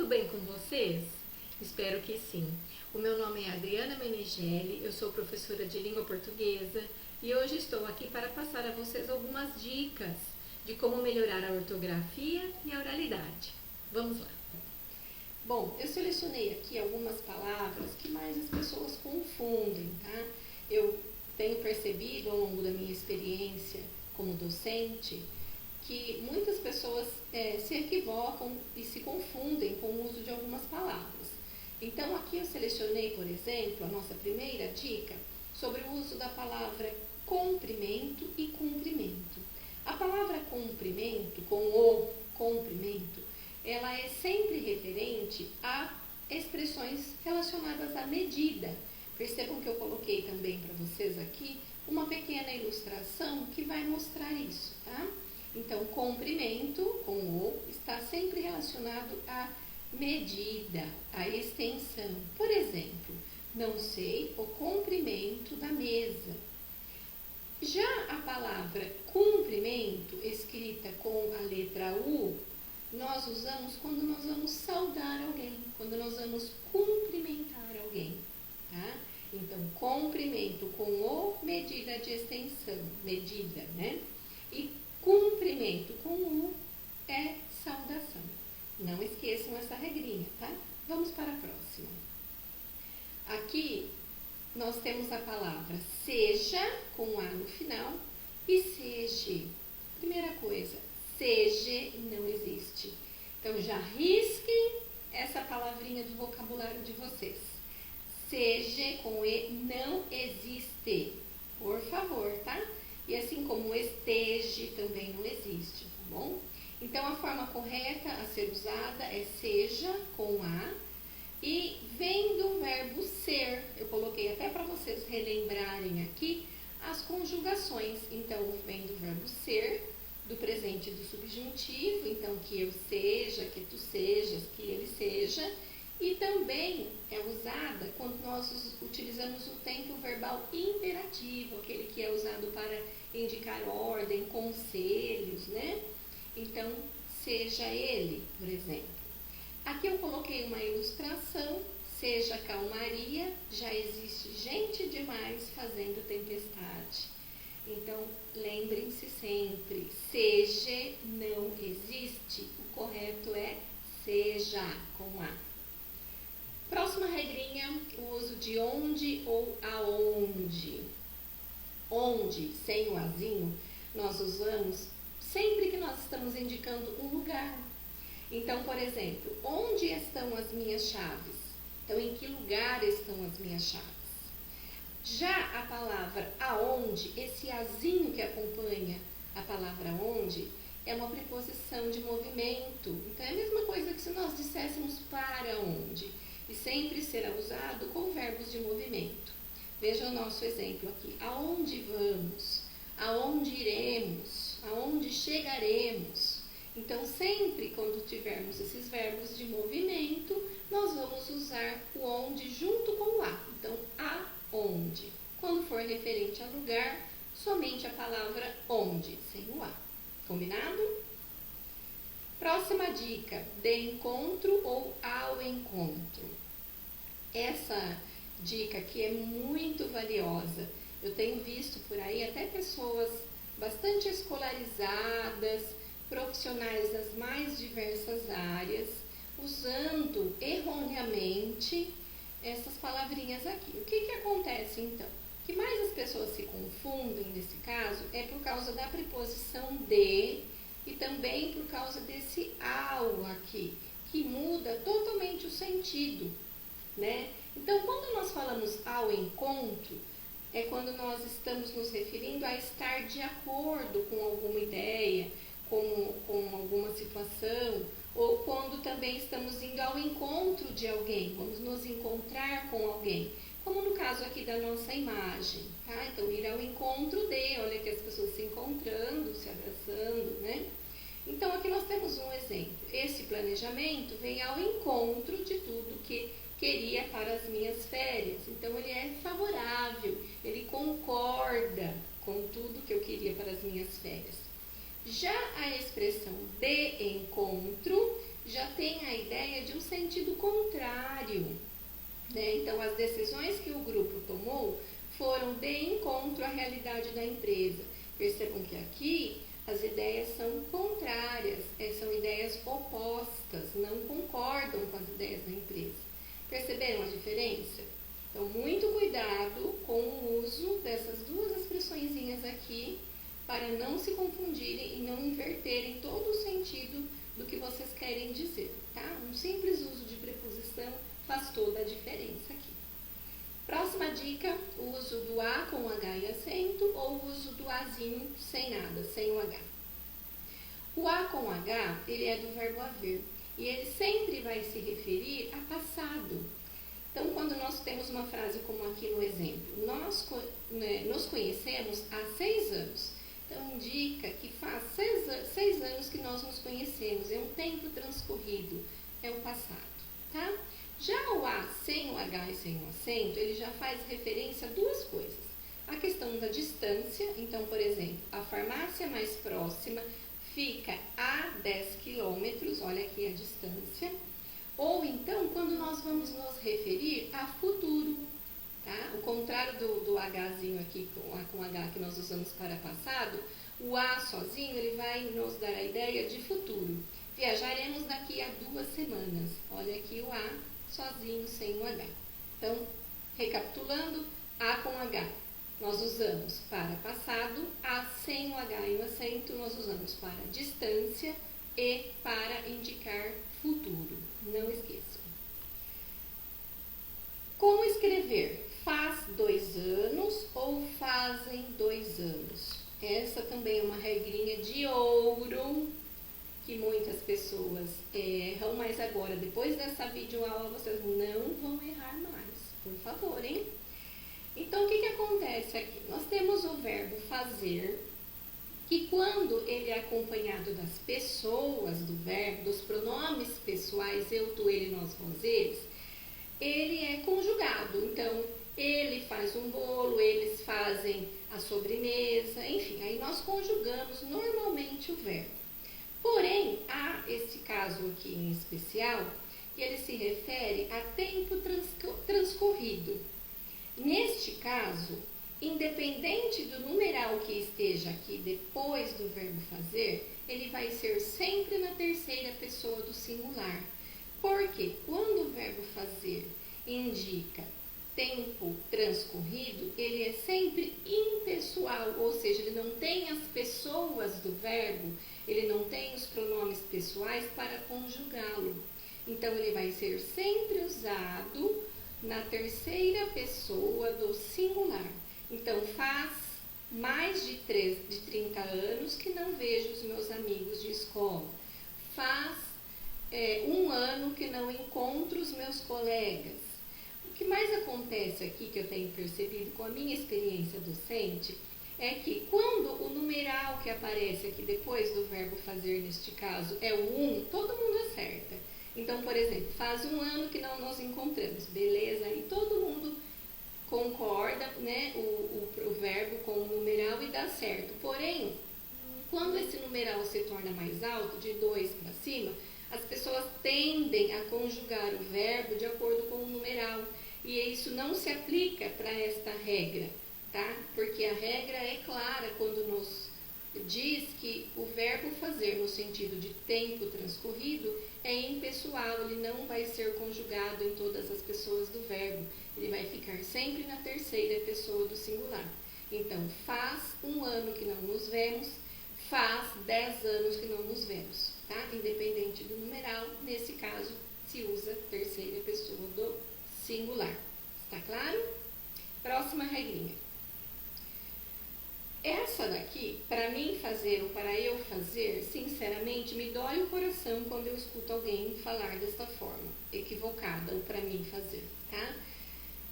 tudo bem com vocês? Espero que sim. O meu nome é Adriana Menegelli, eu sou professora de língua portuguesa e hoje estou aqui para passar a vocês algumas dicas de como melhorar a ortografia e a oralidade. Vamos lá. Bom, eu selecionei aqui algumas palavras que mais as pessoas confundem, tá? Eu tenho percebido ao longo da minha experiência como docente que muitas pessoas se equivocam e se confundem com o uso de algumas palavras. Então, aqui eu selecionei, por exemplo, a nossa primeira dica sobre o uso da palavra comprimento e cumprimento. A palavra comprimento, com o comprimento, ela é sempre referente a expressões relacionadas à medida. Percebam que eu coloquei também para vocês aqui uma pequena ilustração que vai mostrar isso, tá? Então, comprimento, com o, está sempre relacionado à medida, à extensão. Por exemplo, não sei o comprimento da mesa. Já a palavra cumprimento, escrita com a letra U, nós usamos quando nós vamos saudar alguém, quando nós vamos cumprimentar alguém, tá? Então, comprimento com o, medida de extensão, medida, né? E cumprimento com U é saudação. Não esqueçam essa regrinha, tá? Vamos para a próxima. Aqui, nós temos a palavra seja, com A no final, e seja. Primeira coisa, seja não existe. Então, já risquem essa palavrinha do vocabulário de vocês. Seja, com E, não existe. Por favor, tá? E assim como esteja também não existe, tá bom? Então, a forma correta a ser usada é seja, com A, e vem do verbo ser. Eu coloquei até para vocês relembrarem aqui as conjugações. Então, vem do verbo ser, do presente e do subjuntivo, então que eu seja, que tu sejas, que ele seja, e também é usada quando nós utilizamos o tempo verbal imperativo, aquele que é usado para indicar ordem, conselhos, né? Então, seja ele, por exemplo. Aqui eu coloquei uma ilustração, seja calmaria, já existe gente demais fazendo tempestade. Então, lembrem-se sempre, seja não existe, o correto é seja, com A. Próxima regrinha, o uso de onde ou aonde. Onde, sem o azinho, nós usamos sempre que nós estamos indicando um lugar. Então, por exemplo, onde estão as minhas chaves? Então, em que lugar estão as minhas chaves? Já a palavra aonde, esse azinho que acompanha a palavra onde, é uma preposição de movimento. Então, é a mesma coisa que se nós disséssemos para onde. E sempre será usado com verbos de movimento. Veja o nosso exemplo aqui. Aonde vamos? Aonde iremos? Aonde chegaremos? Então, sempre quando tivermos esses verbos de movimento, nós vamos usar o onde junto com o a. Então, aonde. Quando for referente a lugar, somente a palavra onde, sem o a. Combinado? Próxima dica, de encontro ou ao encontro. Essa dica aqui é muito valiosa. Eu tenho visto por aí até pessoas bastante escolarizadas, profissionais das mais diversas áreas, usando erroneamente essas palavrinhas aqui. O que acontece então? O que mais as pessoas se confundem nesse caso é por causa da preposição de e também por causa desse ao aqui, que muda totalmente o sentido, né? Então, quando nós falamos ao encontro, é quando nós estamos nos referindo a estar de acordo com alguma ideia, com alguma situação, ou quando também estamos indo ao encontro de alguém, vamos nos encontrar com alguém, como no caso aqui da nossa imagem, tá? Então, ir ao encontro de, olha aqui as pessoas se encontrando, se abraçando, né? Então, aqui nós temos um exemplo. Esse planejamento vem ao encontro de tudo que queria para as minhas férias. Então, ele é favorável, ele concorda com tudo que eu queria para as minhas férias. Já a expressão de encontro já tem a ideia de um sentido contrário, né? Então, as decisões que o grupo tomou foram de encontro à realidade da empresa. Percebam que aqui as ideias são contrárias, são ideias opostas, não concordam com as ideias da empresa. Perceberam a diferença? Então, muito cuidado com o uso dessas duas expressõezinhas aqui, para não se confundirem e não inverterem todo o sentido do que vocês querem dizer, tá? Um simples uso de preposição faz toda a diferença aqui. Próxima dica, o uso do A com H e acento ou o uso do Azinho sem nada, sem o H. O A com H, ele é do verbo haver e ele sempre vai se referir a passado. Então, quando nós temos uma frase como aqui no exemplo, nós nos conhecemos há 6 anos. Então, indica que faz 6 anos que nós nos conhecemos, é um tempo transcorrido, é o passado, tá? Já o A sem o H e sem o acento, ele já faz referência a duas coisas. A questão da distância, então, por exemplo, a farmácia mais próxima fica a 10 quilômetros, olha aqui a distância. Ou então, quando nós vamos nos referir a futuro, tá? O contrário do Hzinho aqui, com H que nós usamos para passado, o A sozinho, ele vai nos dar a ideia de futuro. Viajaremos daqui a 2 semanas. Olha aqui o A sozinho, sem o H. Então, recapitulando, A com H nós usamos para passado, A sem o H e o acento nós usamos para distância e para indicar futuro. Não esqueçam. Como escrever? Faz 2 anos ou fazem 2 anos? Essa também é uma regrinha de ouro que muitas pessoas erram, mas agora, depois dessa videoaula, vocês não vão errar mais, por favor, hein? Então, o que acontece aqui? Nós temos o verbo fazer, que quando ele é acompanhado das pessoas do verbo, dos pronomes pessoais, eu, tu, ele, nós, vós, eles, ele é conjugado. Então, ele faz um bolo, eles fazem a sobremesa, enfim, aí nós conjugamos normalmente o verbo. Porém, há esse caso aqui em especial, que ele se refere a tempo transcorrido. Neste caso, independente do numeral que esteja aqui depois do verbo fazer, ele vai ser sempre na terceira pessoa do singular. Porque quando o verbo fazer indica tempo transcorrido, ele é sempre impessoal, ou seja, ele não tem as pessoas do verbo, ele não tem os pronomes pessoais para conjugá-lo. Então, ele vai ser sempre usado na terceira pessoa do singular. Então, faz mais de 30 anos que não vejo os meus amigos de escola. Faz 1 ano que não encontro os meus colegas. O que mais acontece aqui, que eu tenho percebido com a minha experiência docente, é que quando o numeral que aparece aqui depois do verbo fazer, neste caso, é o todo mundo acerta. Então, por exemplo, faz 1 ano que não nos encontramos, beleza? Aí todo mundo concorda, né, o verbo com o numeral e dá certo. Porém, quando esse numeral se torna mais alto, de 2 para cima, as pessoas tendem a conjugar o verbo de acordo com o numeral. E isso não se aplica para esta regra, tá? Porque a regra é clara quando nos diz que o verbo fazer no sentido de tempo transcorrido é impessoal, ele não vai ser conjugado em todas as pessoas do verbo, ele vai ficar sempre na terceira pessoa do singular. Então, faz 1 ano que não nos vemos, faz 10 anos que não nos vemos, tá? Independente do numeral, nesse caso, se usa terceira pessoa do singular. Está claro? Próxima regrinha. Essa daqui, para mim fazer ou para eu fazer, sinceramente, me dói o coração quando eu escuto alguém falar desta forma, equivocada, ou para mim fazer, tá?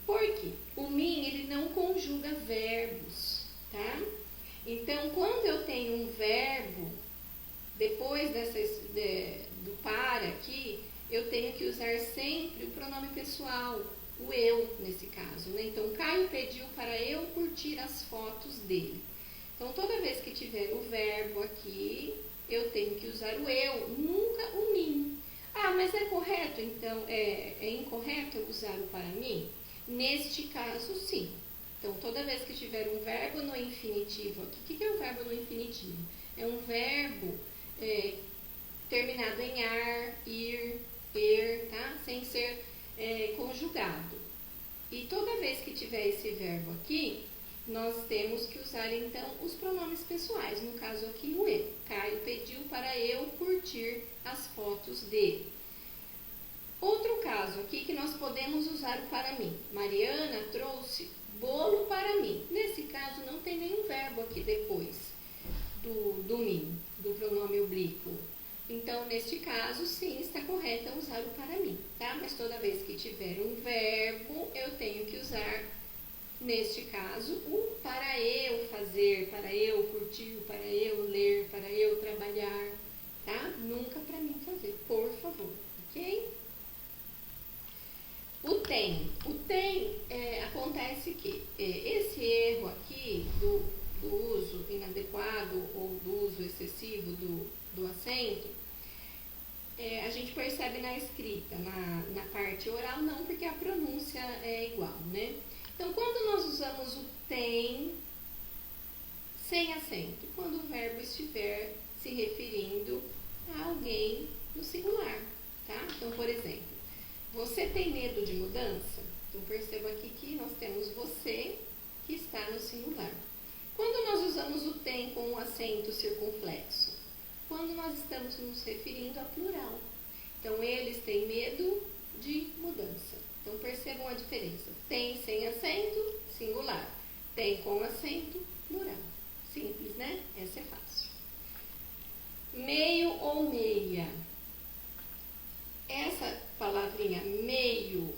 Porque o mim, ele não conjuga verbos, tá? Então, quando eu tenho um verbo, depois do para aqui, eu tenho que usar sempre o pronome pessoal, o eu, nesse caso, né? Então, Caio pediu para eu curtir as fotos dele. Então, toda vez que tiver o verbo aqui, eu tenho que usar o eu, nunca o mim. Ah, mas é correto, então, é incorreto eu usar o para mim? Neste caso, sim. Então, toda vez que tiver um verbo no infinitivo aqui, o que é um verbo no infinitivo? É um verbo terminado em ar, ir, er, tá? Sem ser conjugado. E toda vez que tiver esse verbo aqui, nós temos que usar então os pronomes pessoais. No caso aqui, o eu. Caio pediu para eu curtir as fotos dele. Outro caso aqui que nós podemos usar o para mim. Mariana trouxe bolo para mim. Nesse caso, não tem nenhum verbo aqui depois do mim, do pronome oblíquo. Então, neste caso, sim, está correto usar o para mim, tá? Mas toda vez que tiver um verbo, eu tenho que usar, neste caso, o para eu fazer, para eu curtir, para eu ler, para eu trabalhar, tá? Nunca para mim fazer, por favor, ok? O tem. O tem, acontece que esse erro aqui do uso inadequado ou do uso excessivo do acento, a gente percebe na escrita, na parte oral não, porque a pronúncia é igual, né? Então, quando nós usamos o tem sem acento, quando o verbo estiver se referindo a alguém no singular, tá? Então, por exemplo, você tem medo de mudança? Então, perceba aqui que nós temos você que está no singular. Quando nós usamos o tem com um acento circunflexo? Quando nós estamos nos referindo a plural. Então, eles têm medo de mudança. Então, percebam a diferença. Tem sem acento, singular. Tem com acento, plural. Simples, né? Essa é fácil. Meio ou meia. Essa palavrinha meio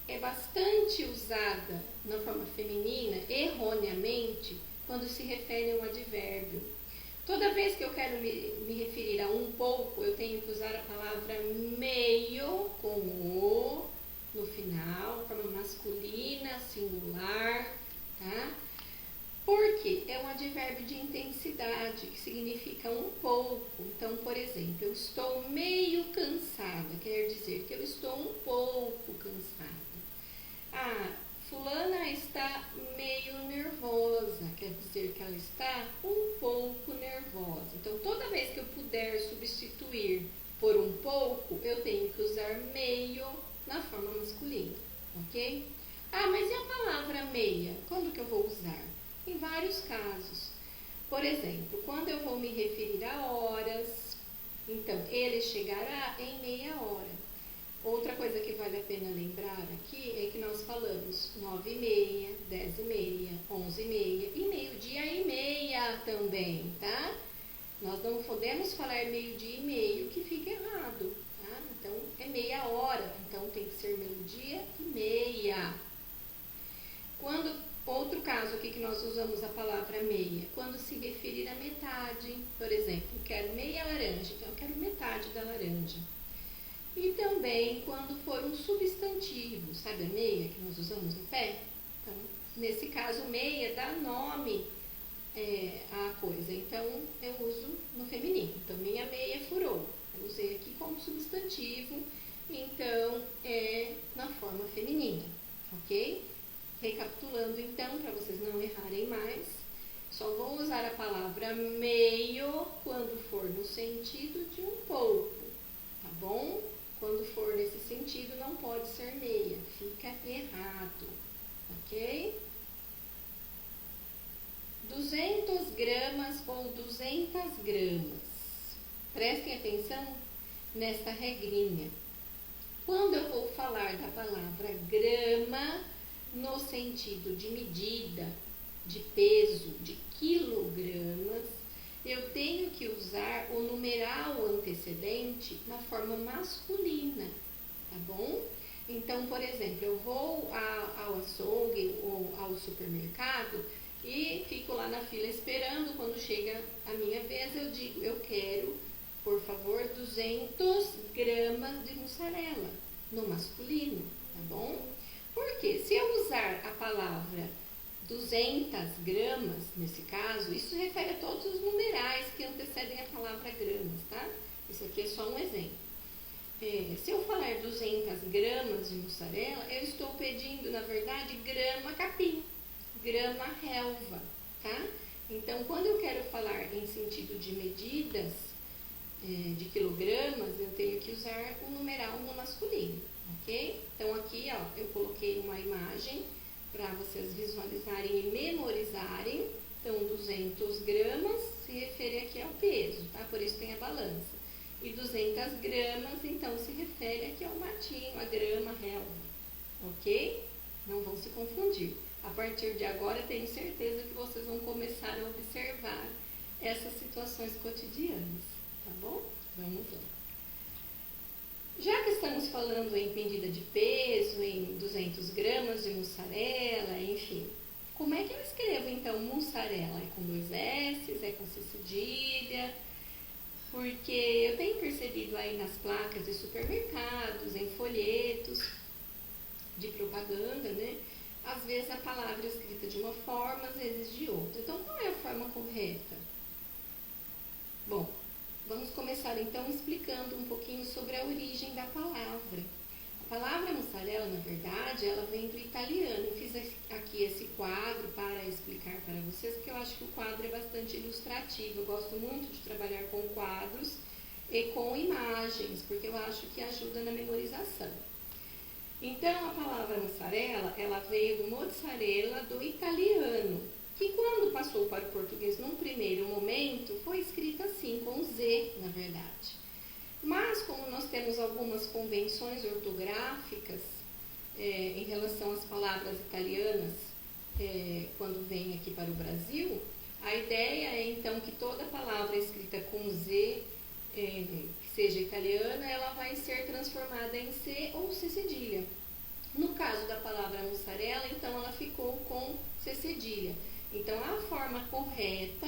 é bastante usada na forma feminina, erroneamente, quando se refere a um advérbio. Toda vez que eu quero me referir a um pouco, eu tenho que usar a palavra meio com o no final, forma masculina, singular, tá? Porque é um advérbio de intensidade, que significa um pouco. Então, por exemplo, eu estou meio cansada, quer dizer que eu estou um pouco cansada. Ah, fulana está meio nervosa, quer dizer que ela está um pouco nervosa. Então, toda vez que eu puder substituir por um pouco, eu tenho que usar meio na forma masculina, ok? Ah, mas e a palavra meia? Quando que eu vou usar? Em vários casos. Por exemplo, quando eu vou me referir a horas, então, ele chegará em meia hora. Outra coisa que vale a pena lembrar aqui é que nós falamos 9h30, 10h30, 11h30 e meio-dia e meia também, tá? Nós não podemos falar meio-dia e meio, que fica errado, tá? Então, é meia hora, então tem que ser meio-dia e meia. Outro caso aqui que nós usamos a palavra meia, quando se referir a metade, por exemplo, eu quero meia laranja, então eu quero metade da laranja. E também quando for um substantivo, sabe a meia que nós usamos no pé? Então, nesse caso, meia dá nome à coisa, então eu uso no feminino. Então, minha meia furou, eu usei aqui como substantivo, então é na forma feminina, ok? Recapitulando então, para vocês não errarem mais, só vou usar a palavra meio quando for no sentido de um pouco, tá bom? Quando for nesse sentido, não pode ser meia, fica errado, ok? 200 gramas ou 200 gramas. Prestem atenção nesta regrinha. Quando eu vou falar da palavra grama, no sentido de medida, de peso, de quilogramas, eu tenho que usar o numeral antecedente na forma masculina, tá bom? Então, por exemplo, eu vou ao açougue ou ao supermercado e fico lá na fila esperando. Quando chega a minha vez, eu digo, eu quero, por favor, 200 gramas de mussarela, no masculino, tá bom? Porque se eu usar a palavra 200 gramas, nesse caso, isso refere a todos os numerais que antecedem a palavra gramas, tá? Isso aqui é só um exemplo. se eu falar 200 gramas de mussarela, eu estou pedindo, na verdade, grama capim, grama relva, tá? Então, quando eu quero falar em sentido de medidas, de quilogramas, eu tenho que usar o numeral no masculino, ok? Então, aqui, ó, eu coloquei uma imagem para vocês visualizarem e memorizarem. Então, 200 gramas se refere aqui ao peso, tá? Por isso tem a balança. E 200 gramas, então, se refere aqui ao matinho, a grama relva, ok? Não vão se confundir. A partir de agora, tenho certeza que vocês vão começar a observar essas situações cotidianas, tá bom? Vamos lá. Já que estamos falando em medida de peso, em 200 gramas de mussarela, enfim, como é que eu escrevo, então, mussarela? É com 2 S, é com C cedilha? Porque eu tenho percebido aí nas placas de supermercados, em folhetos de propaganda, né? Às vezes a palavra é escrita de uma forma, às vezes de outra. Então, qual é a forma correta? Bom, vamos começar então explicando um pouquinho sobre a origem da palavra. A palavra mussarela, na verdade, ela vem do italiano. Eu fiz aqui esse quadro para explicar para vocês, porque eu acho que o quadro é bastante ilustrativo. Eu gosto muito de trabalhar com quadros e com imagens, porque eu acho que ajuda na memorização. Então, a palavra mussarela, ela veio do mozzarella do italiano, que quando passou para o português num primeiro momento, foi escrita assim, com Z, na verdade. Mas, como nós temos algumas convenções ortográficas em relação às palavras italianas, quando vem aqui para o Brasil, a ideia é, então, que toda palavra escrita com Z, que seja italiana, ela vai ser transformada em C ou C cedilha. No caso da palavra mussarela, então, ela ficou com C cedilha. Então, a forma correta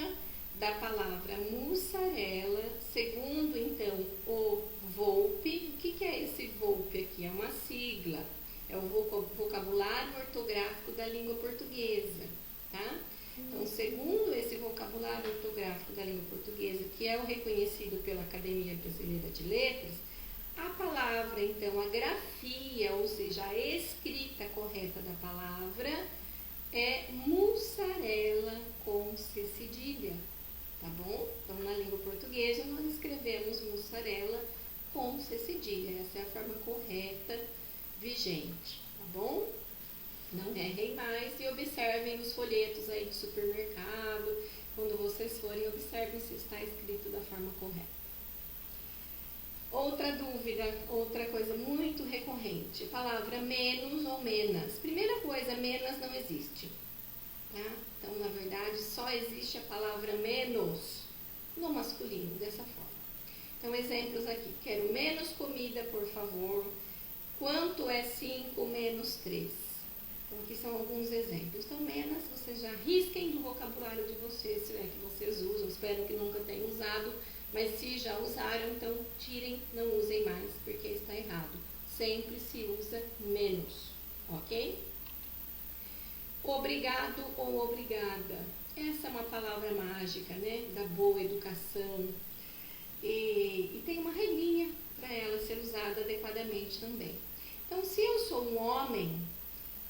da palavra mussarela, segundo, então, o Volpe. O que é esse Volpe aqui? É uma sigla, é o vocabulário ortográfico da língua portuguesa, tá? Então, segundo esse vocabulário ortográfico da língua portuguesa, que é o reconhecido pela Academia Brasileira de Letras, a palavra, então, a grafia, ou seja, a escrita correta da palavra é mussarela com C cedilha, tá bom? Então, na língua portuguesa, nós escrevemos mussarela com C cedilha. Essa é a forma correta vigente, tá bom? Não errem mais e observem os folhetos aí de supermercado. Quando vocês forem, observem se está escrito da forma correta. Outra dúvida, outra coisa muito recorrente, palavra menos ou menos. Primeira coisa, menos não existe, tá? Então, na verdade, só existe a palavra menos no masculino, dessa forma. Então, exemplos aqui. Quero menos comida, por favor. Quanto é 5 menos 3? Então, aqui são alguns exemplos. Então, menos, vocês já risquem do vocabulário de vocês, se é que vocês usam. Espero que nunca tenham usado, mas se já usaram, então tirem, não usem mais, porque está errado. Sempre se usa menos, ok? Obrigado ou obrigada. Essa é uma palavra mágica, né? Da boa educação. E tem uma regrinha para ela ser usada adequadamente também. Então, se eu sou um homem,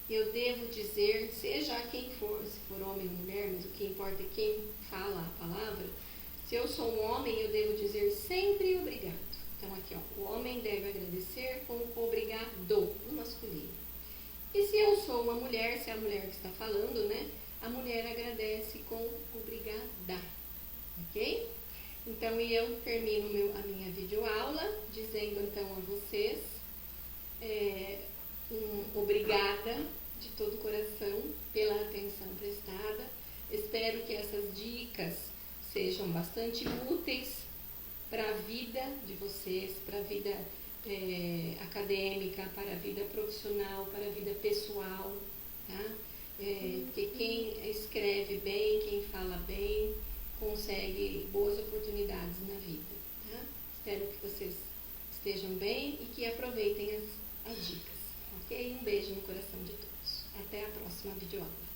eu devo dizer, seja quem for, se for homem ou mulher, mas o que importa é quem fala a palavra. Se eu sou um homem, eu devo dizer sempre obrigado. Então, aqui, ó, o homem deve agradecer com obrigado, no masculino. E se eu sou uma mulher, se é a mulher que está falando, né? A mulher agradece com obrigada, ok? Então, e eu termino a minha videoaula dizendo, então, a vocês obrigada de todo o coração pela atenção prestada. Espero que essas dicas sejam bastante úteis para a vida de vocês, para a vida acadêmica, para a vida profissional, para a vida pessoal, tá? Porque quem escreve bem, quem fala bem, consegue boas oportunidades na vida, tá? Espero que vocês estejam bem e que aproveitem as dicas, ok? Um beijo no coração de todos. Até a próxima videoaula.